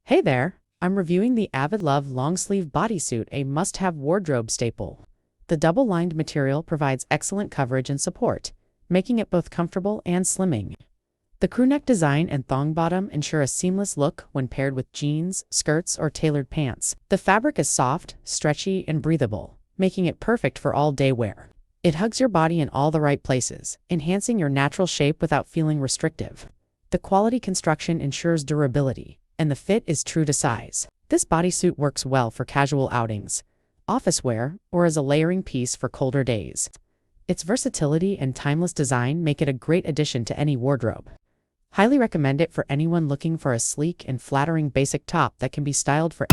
Hey there, I'm reviewing the Avidlove Long Sleeve Bodysuit, a must-have wardrobe staple. The double-lined material provides excellent coverage and support, making it both comfortable and slimming. The crewneck design and thong bottom ensure a seamless look when paired with jeans, skirts, or tailored pants. The fabric is soft, stretchy, and breathable, making it perfect for all-day wear. It hugs your body in all the right places, enhancing your natural shape without feeling restrictive. The quality construction ensures durability, and the fit is true to size. This bodysuit works well for casual outings, office wear, or as a layering piece for colder days. Its versatility and timeless design make it a great addition to any wardrobe. Highly recommend it for anyone looking for a sleek and flattering basic top that can be styled for